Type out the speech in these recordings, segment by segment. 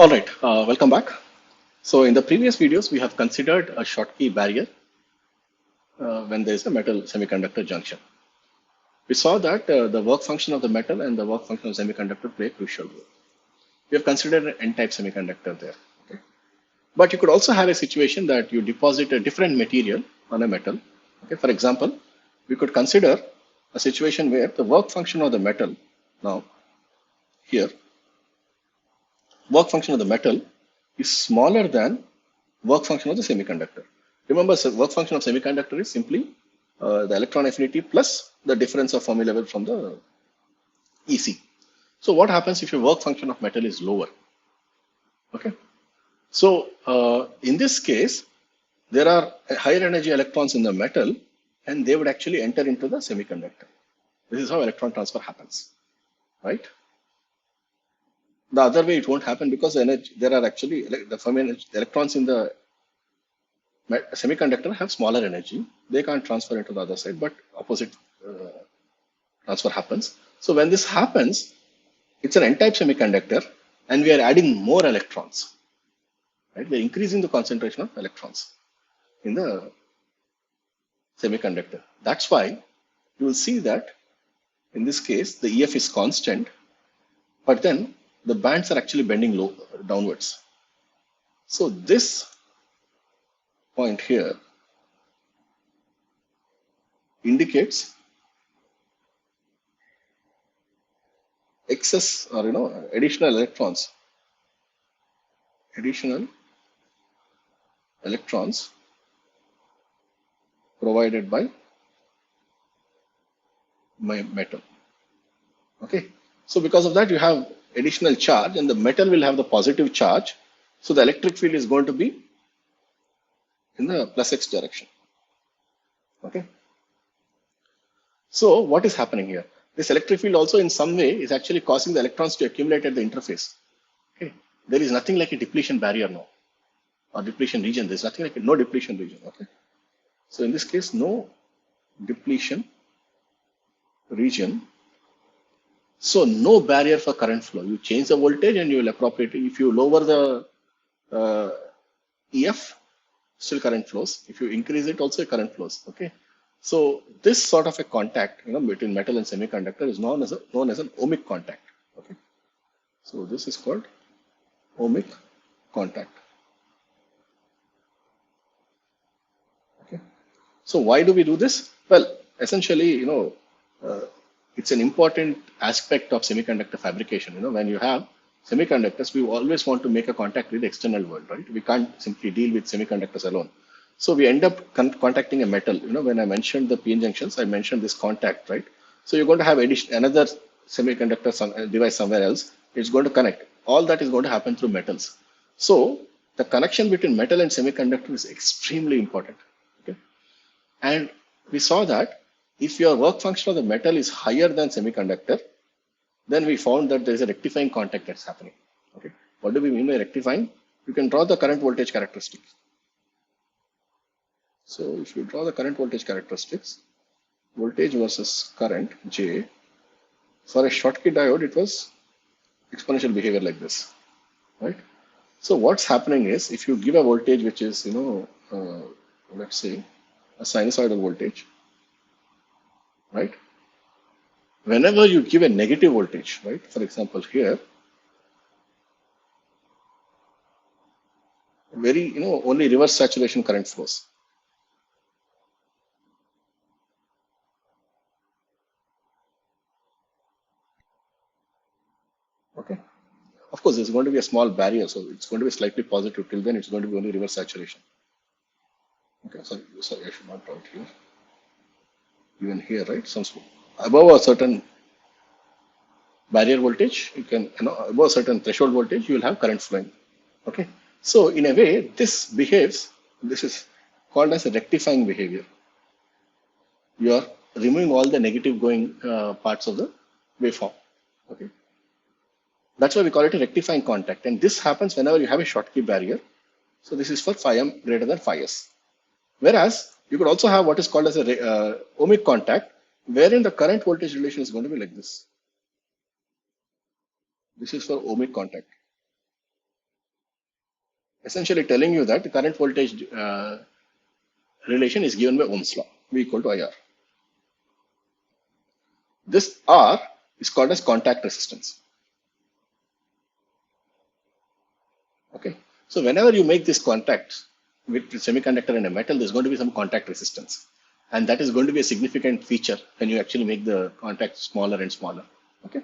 All right, welcome back. So in the previous videos, we have considered a Schottky barrier when there is a metal semiconductor junction. We saw that the work function of the metal and the work function of semiconductor play a crucial role. We have considered an N-type semiconductor there. Okay? But you could also have a situation that you deposit a different material on a metal. Okay? For example, we could consider a situation where the work function of the metal now here, work function of the metal is smaller than work function of the semiconductor. Remember, work function of semiconductor is simply the electron affinity plus the difference of Fermi level from the EC. So what happens if your work function of metal is lower? Okay. So in this case, there are higher energy electrons in the metal and they would actually enter into the semiconductor. This is how electron transfer happens, right? The other way it won't happen because the energy, there are actually the Fermi energy, the electrons in the semiconductor have smaller energy. They can't transfer into the other side, but opposite transfer happens. So when this happens, it's an N-type semiconductor and we are adding more electrons, right? We're increasing the concentration of electrons in the semiconductor. That's why you will see that in this case, the EF is constant, but then the bands are actually bending low downwards. So this point here indicates excess or additional electrons provided by my metal. Okay, so because of that you have additional charge and the metal will have the positive charge, so the electric field is going to be in the plus x direction. Okay, so what is happening here? This electric field also in some way is actually causing the electrons to accumulate at the interface. Okay, there is nothing like a depletion barrier now or depletion region. There's nothing like no depletion region. Okay, so in this case, no depletion region. So no barrier for current flow. You change the voltage and you will appropriate. If you lower the EF, still current flows. If you increase it, also current flows. Okay. So this sort of a contact, between metal and semiconductor is known as an ohmic contact. Okay. So this is called ohmic contact. Okay. So why do we do this? Well, essentially, it's an important aspect of semiconductor fabrication. When you have semiconductors, we always want to make a contact with the external world, right? We can't simply deal with semiconductors alone. So we end up contacting a metal. When I mentioned the PN junctions, I mentioned this contact, right? So you're going to have another semiconductor device somewhere else. It's going to connect. All that is going to happen through metals. So the connection between metal and semiconductor is extremely important. Okay, and we saw that if your work function of the metal is higher than semiconductor, then we found that there is a rectifying contact that's happening. Okay, what do we mean by rectifying? You can draw the current voltage characteristics. So if you draw the current voltage characteristics, voltage versus current J, for a Schottky diode, it was exponential behavior like this, right? So what's happening is if you give a voltage which is, let's say a sinusoidal voltage, right? Whenever you give a negative voltage, right? For example, here, only reverse saturation current flows. Okay. Of course, there's going to be a small barrier, so it's going to be slightly positive. Till then, it's going to be only reverse saturation. Okay, sorry, I should not draw it here. Even here, right? Some above a certain barrier voltage, you can, above a certain threshold voltage, you will have current flowing. Okay, so in a way, this is called as a rectifying behavior. You are removing all the negative going parts of the waveform. Okay, that's why we call it a rectifying contact, and this happens whenever you have a Schottky barrier. So this is for phi m greater than phi s. Whereas you could also have what is called as a ohmic contact, wherein the current voltage relation is going to be like this. This is for ohmic contact. essentially telling you that the current voltage relation is given by Ohm's law, V equal to IR. This R is called as contact resistance. Okay. So whenever you make this contact with semiconductor and a metal, there's going to be some contact resistance. And that is going to be a significant feature when you actually make the contact smaller and smaller. Okay.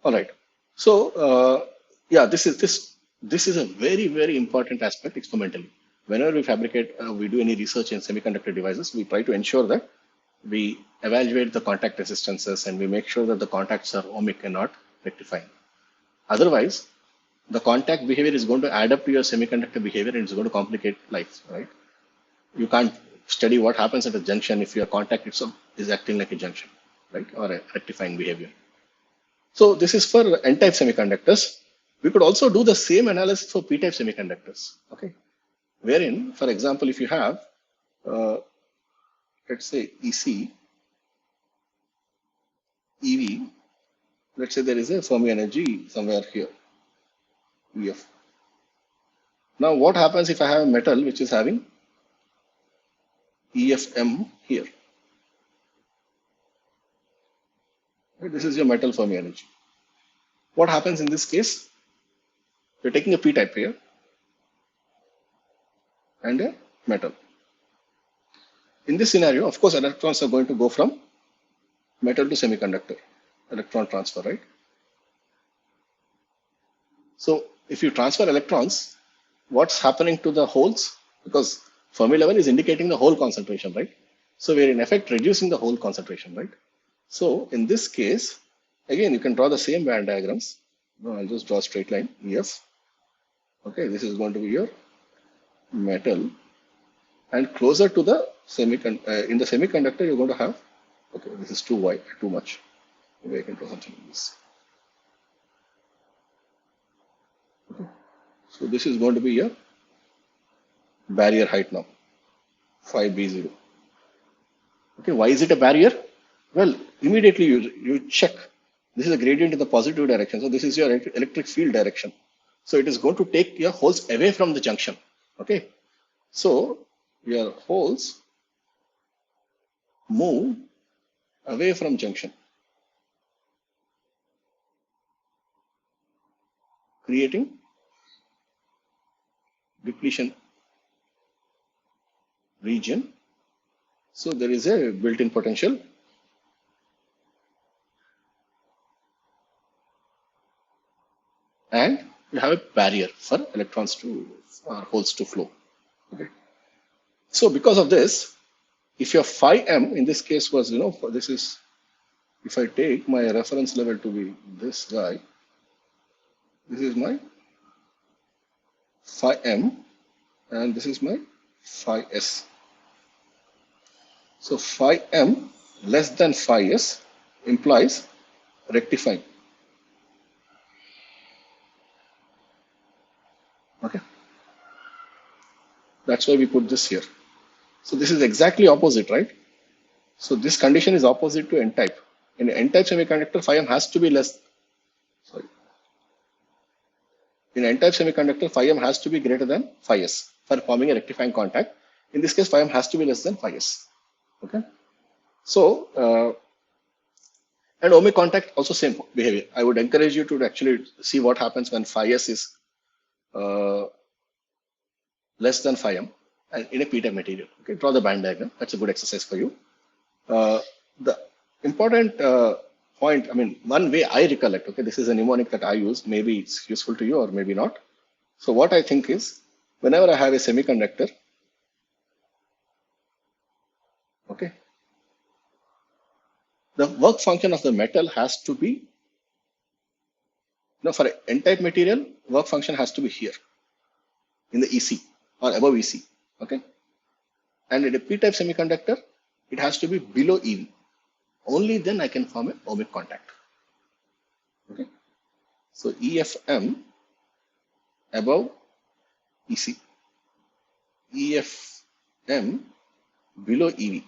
All right. So yeah, this is a very important aspect experimentally. Whenever we fabricate, we do any research in semiconductor devices, we try to ensure that we evaluate the contact resistances and we make sure that the contacts are ohmic and not rectifying. Otherwise, the contact behavior is going to add up to your semiconductor behavior and it's going to complicate life, right? You can't study what happens at a junction if your contact itself is acting like a junction, right? Or a rectifying behavior. So this is for N-type semiconductors. We could also do the same analysis for P-type semiconductors, okay? Wherein, for example, if you have, let's say EC, EV, let's say there is a Fermi energy somewhere here, EF. Now what happens if I have a metal which is having EFM here? Right, this is your metal Fermi energy. What happens in this case? You're taking a P-type here and a metal. In this scenario, of course, electrons are going to go from metal to semiconductor, electron transfer, right? So if you transfer electrons, what's happening to the holes? Because Fermi level is indicating the hole concentration, right? So we're in effect reducing the hole concentration, right? So in this case, again, you can draw the same band diagrams. No, I'll just draw a straight line, EF. Okay, this is going to be your metal. And closer to the in the semiconductor, you're going to have, okay, this is too wide, too much. Maybe I can draw something like this. Okay. So this is going to be your barrier height now, 5B0. Okay, why is it a barrier? Well, immediately you check. This is a gradient in the positive direction. So this is your electric field direction. So it is going to take your holes away from the junction. Okay. So your holes move away from junction, creating depletion region. So there is a built-in potential. And you have a barrier for electrons to holes to flow. Okay. So because of this, if your phi m in this case was, this is, if I take my reference level to be this guy, this is my phi m and this is my phi s. So phi m less than phi s implies rectifying. Okay. That's why we put this here. So this is exactly opposite, right? So this condition is opposite to N-type. In N-type semiconductor, phi m has to be less. Sorry. In N-type semiconductor, phi m has to be greater than phi s for forming a rectifying contact. In this case, phi m has to be less than phi s. Okay. So, and ohmic contact also same behavior. I would encourage you to actually see what happens when phi s is less than phi m and in a p-type material. Okay, draw the band diagram. That's a good exercise for you. The important point, I mean, one way I recollect, okay, this is a mnemonic that I use. Maybe it's useful to you or maybe not. So what I think is, whenever I have a semiconductor, okay, the work function of the metal has to be, for an N-type material, work function has to be here in the EC or above EC, okay? And in a P-type semiconductor, it has to be below EV. Only then I can form an ohmic contact, okay? So EFM above EC, EFM below EV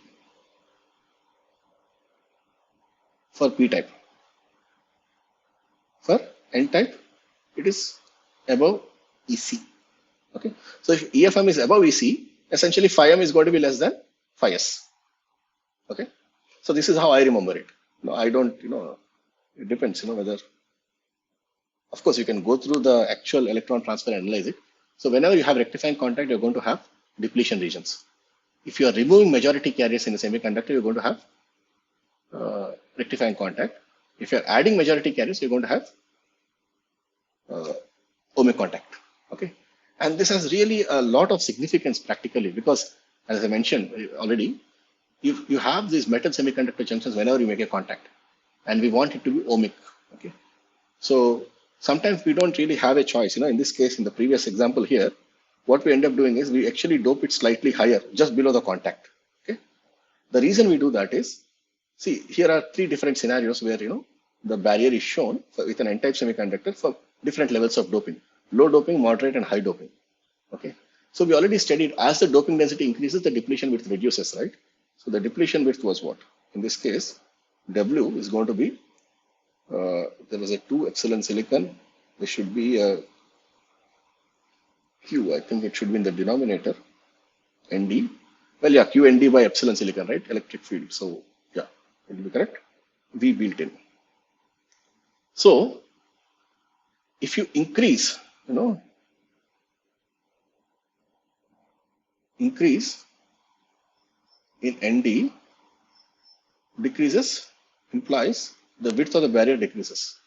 for P-type. For N-type, it is above EC. Okay, so if EFM is above EC, essentially phi m is going to be less than phi s. Okay, so this is how I remember it. No, I don't, it depends, whether, of course, you can go through the actual electron transfer and analyze it. So whenever you have rectifying contact, you're going to have depletion regions. If you are removing majority carriers in a semiconductor, you're going to have rectifying contact. If you're adding majority carriers, you're going to have ohmic contact. Okay, and this has really a lot of significance practically because, as I mentioned already, you have these metal semiconductor junctions whenever you make a contact, and we want it to be ohmic. Okay, so sometimes we don't really have a choice. In this case, in the previous example here, what we end up doing is we actually dope it slightly higher, just below the contact. Okay, the reason we do that is, see, here are three different scenarios where the barrier is shown with an N-type semiconductor for different levels of doping: low doping, moderate, and high doping. Okay, so we already studied as the doping density increases, the depletion width reduces, right? So the depletion width was what? In this case, W is going to be, there was a 2 epsilon silicon. There should be a Q, I think it should be in the denominator, Nd. Well, yeah, Q Nd by epsilon silicon, right? Electric field. So yeah, it will be correct. V built in. So if you increase, increase in Nd, decreases implies the width of the barrier decreases.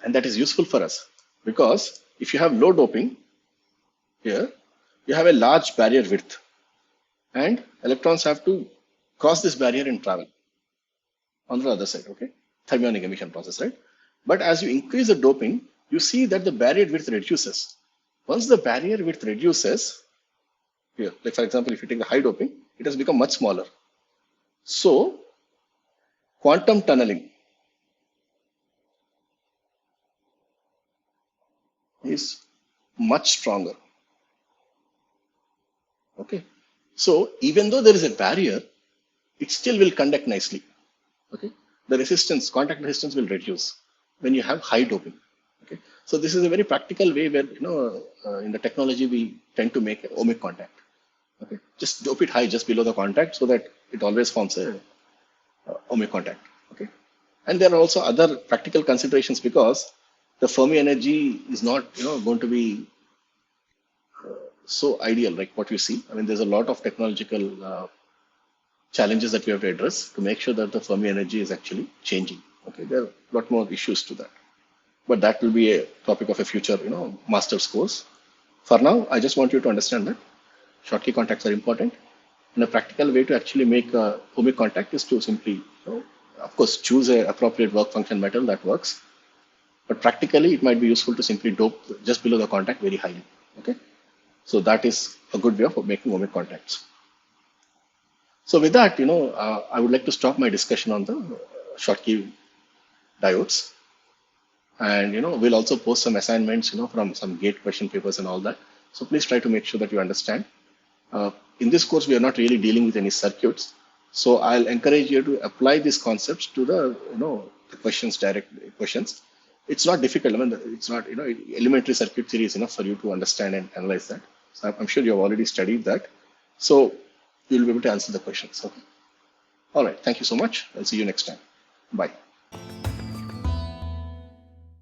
And that is useful for us because if you have low doping here, you have a large barrier width and electrons have to cross this barrier and travel on the other side. Okay, thermionic emission process, right? But as you increase the doping, you see that the barrier width reduces. Once the barrier width reduces, here, like for example, if you take the high doping, it has become much smaller. So quantum tunneling is much stronger. Okay, so even though there is a barrier, it still will conduct nicely. Okay, the resistance, contact resistance will reduce when you have high doping. Okay, so this is a very practical way where in the technology we tend to make ohmic contact. Okay, just dope it high just below the contact so that it always forms a ohmic contact. Okay, and there are also other practical considerations because the Fermi energy is not going to be so ideal like what you see. I mean, there's a lot of technological challenges that we have to address to make sure that the Fermi energy is actually changing. Okay, there are a lot more issues to that, but that will be a topic of a future, master's course. For now, I just want you to understand that Schottky contacts are important, and a practical way to actually make ohmic contact is to simply, of course, choose a appropriate work function metal that works. But practically, it might be useful to simply dope just below the contact very highly. Okay, so that is a good way of making ohmic contacts. So with that, I would like to stop my discussion on the Schottky diodes, and we'll also post some assignments, from some gate question papers and all that. So please try to make sure that you understand. In this course, we are not really dealing with any circuits, so I'll encourage you to apply these concepts to the the questions, direct questions. It's not difficult. I mean, it's not elementary circuit theory is enough for you to understand and analyze that. So I'm sure you have already studied that. So you'll be able to answer the questions. Okay. All right. Thank you so much. I'll see you next time. Bye.